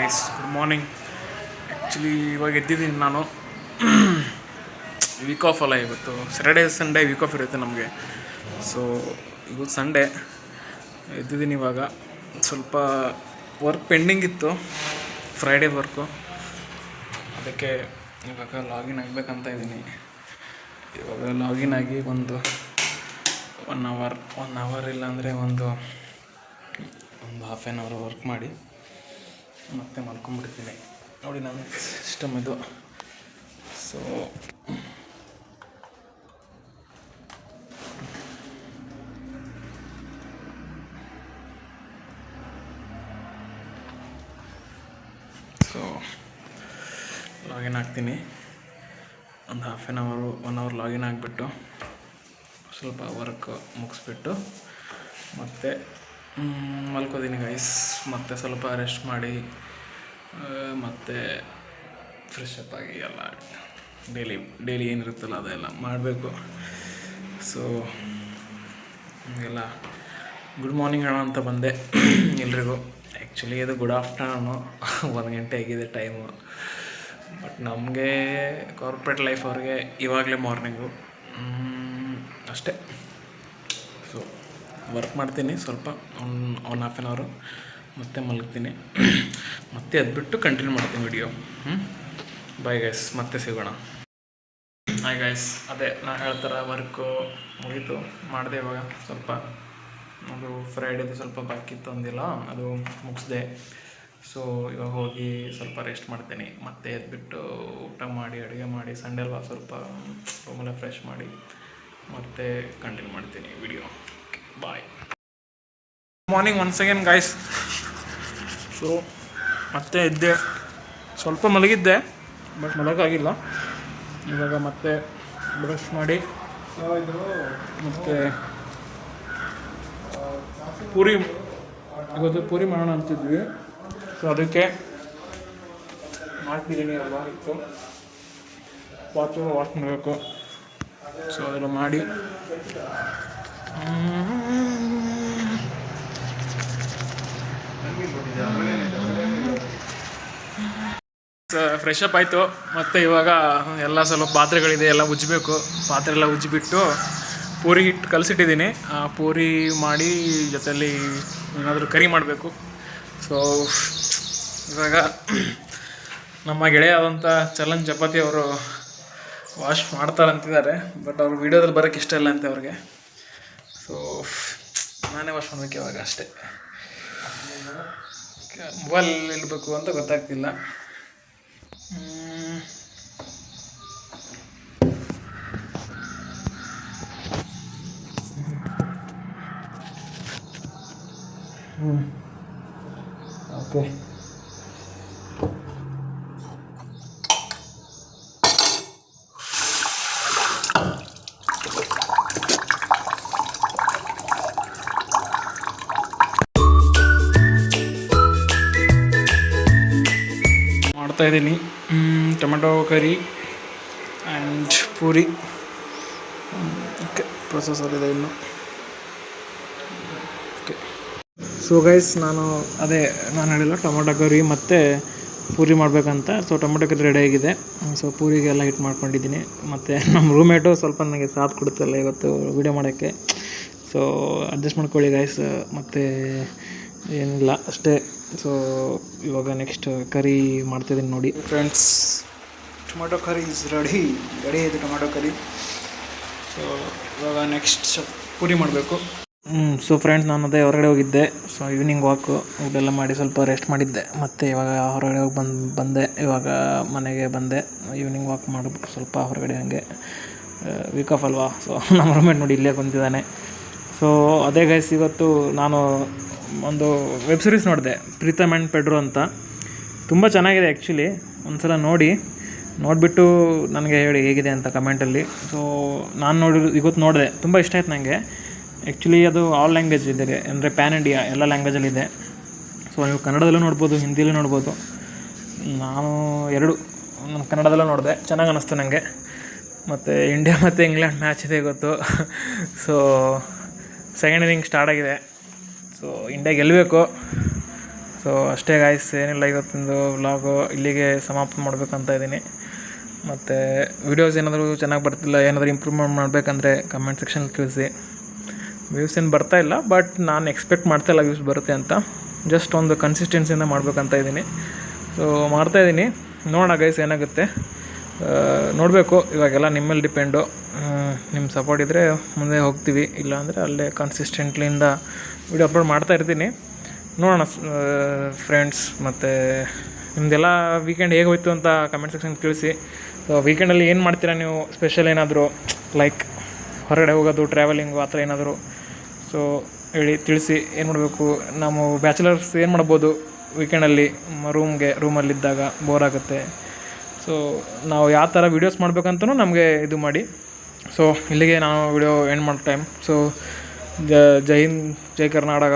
Good morning. Actually ಇವಾಗ ಎದ್ದಿದ್ದೀನಿ ನಾನು. Weak of ಅಲ್ಲ ಇವತ್ತು, ಸ್ಯಾಟರ್ಡೇ ಸಂಡೇ ವೀಕ್ ಆಫ್ ಇರುತ್ತೆ ನಮಗೆ. ಸೊ ಇವತ್ತು ಸಂಡೇ ಎದ್ದಿದ್ದೀನಿ. ಇವಾಗ ಸ್ವಲ್ಪ ವರ್ಕ್ ಪೆಂಡಿಂಗ್ ಇತ್ತು, ಫ್ರೈಡೇ ವರ್ಕು. ಅದಕ್ಕೆ ಇವಾಗ ಲಾಗಿನ್ ಆಗಬೇಕಂತ ಇದ್ದೀನಿ. ಇವಾಗ ಲಾಗಿನ್ ಆಗಿ ಒಂದು ಒನ್ ಅವರ್ ಇಲ್ಲಾಂದರೆ ಒಂದು ಹಾಫ್ ಆನ್ ಅವರ್ ವರ್ಕ್ ಮಾಡಿ ಮತ್ತೆ ಮಲ್ಕೊಂಡ್ಬಿಡ್ತೀನಿ. ನೋಡಿ ನನ್ನ ಸಿಸ್ಟಮ್ ಇದು. ಸೊ ಲಾಗಿನ್ ಆಗ್ತೀನಿ. ಒಂದು ಹಾಫ್ ಆನ್ ಅವರು 1 ಅವರ್ ಲಾಗಿನ್ ಆಗಿಬಿಟ್ಟು ಸ್ವಲ್ಪ ವರ್ಕ್ ಮುಗಿಸ್ಬಿಟ್ಟು ಮತ್ತೆ ಮಲ್ಕೋತೀನಿ ಗೈಸ್. ಮತ್ತು ಸ್ವಲ್ಪ ರೆಸ್ಟ್ ಮಾಡಿ ಮತ್ತು ಫ್ರೆಶ್ ಅಪ್ ಆಗಿ ಎಲ್ಲ ಡೈಲಿ ಏನಿರುತ್ತಲ್ಲ ಅದೆಲ್ಲ ಮಾಡಬೇಕು. ಸೊ ಎಲ್ಲ ಗುಡ್ ಮಾರ್ನಿಂಗ್ ಹೇಳೋ ಅಂತ ಬಂದೆ ಎಲ್ರಿಗೂ. ಆ್ಯಕ್ಚುಲಿ ಅದು ಗುಡ್ ಆಫ್ಟರ್ನೂನು, 1 ಗಂಟೆ ಆಗಿದೆ ಟೈಮು. ಬಟ್ ನಮಗೆ ಕಾರ್ಪೊರೇಟ್ ಲೈಫ್ ಅವ್ರಿಗೆ ಇವಾಗಲೇ ಮಾರ್ನಿಂಗು ಅಷ್ಟೇ. ಸೊ ವರ್ಕ್ ಮಾಡ್ತೀನಿ ಸ್ವಲ್ಪ, ಒನ್ ಹಾಫ್ ಆನ್ ಅವರು, ಮತ್ತೆ ಮಲಗ್ತೀನಿ. ಮತ್ತೆ ಎದ್ಬಿಟ್ಟು ಕಂಟಿನ್ಯೂ ಮಾಡ್ತೀನಿ ವಿಡಿಯೋ. ಬಾಯ್ ಗೈಸ್, ಮತ್ತೆ ಸಿಗೋಣ. ಹಾಯ್ ಗೈಸ್, ಅದೇ ನಾನು ಹೇಳ್ತಾರೆ ವರ್ಕು ಮುಗೀತು, ಮಾಡಿದೆ. ಇವಾಗ ಸ್ವಲ್ಪ ಅದು ಫ್ರೈಡೇದು ಸ್ವಲ್ಪ ಬಾಕಿತ್ತು ಅಂದಿಲ್ಲ, ಅದು ಮುಗಿಸ್ದೆ. ಸೊ ಇವಾಗ ಹೋಗಿ ಸ್ವಲ್ಪ ರೆಸ್ಟ್ ಮಾಡ್ತೀನಿ. ಮತ್ತೆ ಎದ್ಬಿಟ್ಟು ಊಟ ಮಾಡಿ, ಅಡುಗೆ ಮಾಡಿ, ಸಂಡೇ ಅಲ್ವಾ, ಸ್ವಲ್ಪ ರೂಮೆಲ್ಲ ಫ್ರೆಶ್ ಮಾಡಿ ಮತ್ತೆ ಕಂಟಿನ್ಯೂ ಮಾಡ್ತೀನಿ video. Bye. Morning once again guys. So ಮತ್ತೆ ಎದ್ದೆ, ಸ್ವಲ್ಪ ಮಲಗಿದ್ದೆ ಬಟ್ ಮಲಗೋಕ್ಕಾಗಿಲ್ಲ. ಇವಾಗ ಮತ್ತೆ ಬ್ರಷ್ ಮಾಡಿ ಮತ್ತು ಇವತ್ತು ಪೂರಿ ಮಾಡೋಣ ಅಂತಿದ್ವಿ. ಸೊ ಅದಕ್ಕೆ ಮಾಡ್ತಿದ್ದೀನಿ. ಎಲ್ಲ ಇತ್ತು, ಪಾತ್ರೆ ವಾಶ್ ಮಾಡಬೇಕು. ಸೊ ಅದೆಲ್ಲ ಮಾಡಿ ಫ್ರೆಶ್ ಅಪ್ ಆಯಿತು. ಮತ್ತು ಇವಾಗ ಎಲ್ಲ ಸ್ವಲ್ಪ ಪಾತ್ರೆಗಳಿದೆ, ಎಲ್ಲ ಉಜ್ಜಬೇಕು. ಪಾತ್ರೆ ಎಲ್ಲ ಉಜ್ಜಿಬಿಟ್ಟು ಪೂರಿ ಹಿಟ್ಟು ಕಲಸಿಟ್ಟಿದ್ದೀನಿ. ಪೂರಿ ಮಾಡಿ ಜೊತೆಯಲ್ಲಿ ಏನಾದರೂ ಕರಿ ಮಾಡಬೇಕು. ಸೊ ಇವಾಗ ನಮ್ಮ ಗೆಳೆಯಾದಂಥ ಚಲನ್ ಚಪಾತಿ ಅವರು ವಾಶ್ ಮಾಡ್ತಾರಂತಿದ್ದಾರೆ. ಬಟ್ ಅವ್ರು ವೀಡಿಯೋದಲ್ಲಿ ಬರೋಕ್ಕೆ ಇಷ್ಟ ಇಲ್ಲ ಅಂತೆ ಅವ್ರಿಗೆ. ಸೊ ನಾನೇ ವಾಶ್ ಮಾಡಬೇಕು ಇವಾಗ ಅಷ್ಟೇ. ಮೊಬೈಲ್ ಇಡಬೇಕು ಅಂತ ಗೊತ್ತಾಗ್ತಿಲ್ಲ. ಓಕೆ, ಮಾಡ್ತಾಯಿದ್ದೀನಿ tomato curry and puri. Okay, processor ಇದೆ ಇನ್ನು. ಓಕೆ, ಸೊ ಗೈಸ್, ನಾನು ಹೇಳಿಲ್ಲ ಟೊಮೆಟೊ ಕರಿ ಮತ್ತು ಪೂರಿ ಮಾಡಬೇಕಂತ. ಸೊ ಟೊಮೆಟೊ ಕರಿ ರೆಡಿ ಆಗಿದೆ. ಸೊ ಪೂರಿಗೆಲ್ಲ ಹಿಟ್ಟು ಮಾಡ್ಕೊಂಡಿದ್ದೀನಿ. ಮತ್ತು ನಮ್ಮ ರೂಮೇಟು ಸ್ವಲ್ಪ ನನಗೆ ಸಾಥ್ ಕೊಡುತ್ತಲ್ಲ ಇವತ್ತು ವೀಡಿಯೋ ಮಾಡೋಕ್ಕೆ. ಸೊ ಅಡ್ಜಸ್ಟ್ ಮಾಡ್ಕೊಳ್ಳಿ ಗೈಸ್. ಮತ್ತು ಏನಿಲ್ಲ ಅಷ್ಟೇ. ಸೊ ಇವಾಗ ನೆಕ್ಸ್ಟ್ ಕರಿ ಮಾಡ್ತಾಯಿದ್ದೀನಿ ನೋಡಿ friends. Tomato curry is ready ಇದೆ ಟೊಮೆಟೊ ಕರಿ. ಸೊ ಇವಾಗ ನೆಕ್ಸ್ಟ್ ಪೂರಿ ಮಾಡಬೇಕು. ಸೊ ಫ್ರೆಂಡ್ಸ್, ನಾನು ಅದೇ ಹೊರಗಡೆ ಹೋಗಿದ್ದೆ. ಸೊ ಈವ್ನಿಂಗ್ ವಾಕು ಊಟೆಲ್ಲ ಮಾಡಿ ಸ್ವಲ್ಪ ರೆಸ್ಟ್ ಮಾಡಿದ್ದೆ. ಮತ್ತು ಇವಾಗ ಹೊರಗಡೆ ಹೋಗಿ ಬಂದೆ. ಇವಾಗ ಮನೆಗೆ ಬಂದೆ. ಈವ್ನಿಂಗ್ ವಾಕ್ ಮಾಡಿಬಿಟ್ಟು ಸ್ವಲ್ಪ ಹೊರಗಡೆ ಹಂಗೆ, ವೀಕ್ ಆಫ್ ಅಲ್ವಾ. ಸೊ ನಮ್ಮ ರೂಮೇಟ್ ನೋಡಿ ಇಲ್ಲೇ ಕುಂತಿದ್ದಾನೆ. ಸೊ ಅದೇ ಗೈಸ್, ಇವತ್ತು ನಾನು ಒಂದು ವೆಬ್ ಸೀರೀಸ್ ನೋಡಿದೆ, ಪ್ರೀತಮ್ ಆ್ಯಂಡ್ ಪೆಡ್ರೋ ಅಂತ. ತುಂಬ ಚೆನ್ನಾಗಿದೆ ಆ್ಯಕ್ಚುಲಿ. ಒಂದು ಸಲ ನೋಡಿಬಿಟ್ಟು ನನಗೆ ಹೇಳಿ ಹೇಗಿದೆ ಅಂತ ಕಮೆಂಟಲ್ಲಿ. ಸೊ ನಾನು ಇವತ್ತು ನೋಡಿದೆ, ತುಂಬ ಇಷ್ಟ ಆಯ್ತು ನನಗೆ. ಆ್ಯಕ್ಚುಲಿ ಅದು ಆಲ್ ಲ್ಯಾಂಗ್ವೇಜ್ ಇದೆ, ಅಂದರೆ ಪ್ಯಾನ್ ಇಂಡಿಯಾ ಎಲ್ಲ ಲ್ಯಾಂಗ್ವೇಜಲ್ಲಿದೆ. ಸೊ ನೀವು ಕನ್ನಡದಲ್ಲೂ ನೋಡ್ಬೋದು, ಹಿಂದಿಯಲ್ಲೂ ನೋಡ್ಬೋದು. ನಾನು ಕನ್ನಡದಲ್ಲೂ ನೋಡಿದೆ, ಚೆನ್ನಾಗಿ ಅನ್ನಿಸ್ತು ನನಗೆ. ಮತ್ತು ಇಂಡಿಯಾ ಮತ್ತು ಇಂಗ್ಲೆಂಡ್ ಮ್ಯಾಚ್ ಇದೆ ಇವತ್ತು. ಸೊ ಸೆಕೆಂಡ್ ಇನ್ನಿಂಗ್ ಸ್ಟಾರ್ಟ್ ಆಗಿದೆ. ಸೊ ಇಂಡಿಯಾ ಗೆಲ್ಲಬೇಕು. ಸೊ ಅಷ್ಟೇ ಗಾಯ್ಸ್, ಏನಿಲ್ಲ, ಇವತ್ತಿಂದು ವ್ಲಾಗು ಇಲ್ಲಿಗೆ ಸಮಾಪ್ತಿ ಮಾಡಬೇಕಂತ ಇದ್ದೀನಿ. ಮತ್ತು ವೀಡಿಯೋಸ್ ಏನಾದರೂ ಚೆನ್ನಾಗಿ ಬರ್ತಿಲ್ಲ, ಏನಾದರೂ ಇಂಪ್ರೂವ್ಮೆಂಟ್ ಮಾಡಬೇಕಂದ್ರೆ ಕಮೆಂಟ್ ಸೆಕ್ಷನಲ್ಲಿ ತಿಳಿಸಿ. ವ್ಯೂಸ್ ಏನು ಬರ್ತಾಯಿಲ್ಲ, ಬಟ್ ನಾನು ಎಕ್ಸ್ಪೆಕ್ಟ್ ಮಾಡ್ತಾಯಿಲ್ಲ ವ್ಯೂಸ್ ಬರುತ್ತೆ ಅಂತ. ಜಸ್ಟ್ ಒಂದು ಕನ್ಸಿಸ್ಟೆನ್ಸಿಯಿಂದ ಮಾಡಬೇಕಂತ ಇದ್ದೀನಿ. ಸೊ ಮಾಡ್ತಾಯಿದ್ದೀನಿ, ನೋಡೋಣ ಗೈಸ್ ಏನಾಗುತ್ತೆ. ನೋಡಬೇಕು, ಇವಾಗೆಲ್ಲ ನಿಮ್ಮ ಮೇಲೆ ಡಿಪೆಂಡು. ನಿಮ್ಮ ಸಪೋರ್ಟ್ ಇದ್ದರೆ ಮುಂದೆ ಹೋಗ್ತೀವಿ, ಇಲ್ಲಾಂದರೆ ಅಲ್ಲೇ ಕನ್ಸಿಸ್ಟೆಂಟ್ಲಿಂದ ವೀಡಿಯೋ ಅಪ್ಲೋಡ್ ಮಾಡ್ತಾ ಇರ್ತೀನಿ. ನೋಡೋಣ ಫ್ರೆಂಡ್ಸ್. ಮತ್ತು ನಿಮ್ಮದೆಲ್ಲ ವೀಕೆಂಡ್ ಹೇಗೆ ಹೋಯ್ತು ಅಂತ ಕಮೆಂಟ್ ಸೆಕ್ಷನ್ ತಿಳಿಸಿ. ಸೊ ವೀಕೆಂಡಲ್ಲಿ ಏನು ಮಾಡ್ತೀರಾ ನೀವು, ಸ್ಪೆಷಲ್ ಏನಾದರೂ ಲೈಕ್ ಹೊರಗಡೆ ಹೋಗೋದು, ಟ್ರಾವೆಲಿಂಗು ಆ ಥರ ಏನಾದರೂ ಸೊ ಹೇಳಿ, ತಿಳಿಸಿ. ಏನು ಮಾಡಬೇಕು, ನಾವು ಬ್ಯಾಚುಲರ್ಸ್ ಏನು ಮಾಡ್ಬೋದು ವೀಕೆಂಡಲ್ಲಿ, ರೂಮಲ್ಲಿದ್ದಾಗ ಬೋರ್ ಆಗುತ್ತೆ. ಸೊ ನಾವು ಯಾವ ಥರ ವೀಡಿಯೋಸ್ ಮಾಡಬೇಕಂತನೂ ನಮಗೆ ಇದು ಮಾಡಿ. ಸೊ ಇಲ್ಲಿಗೆ ನಾನು ವಿಡಿಯೋ ಎಂಡ್ ಮಾಡೋ ಟೈಮ್. ಸೊ ಜೈ ಹಿಂದ್, ಜೈ ಕರ್ನಾಟಕ.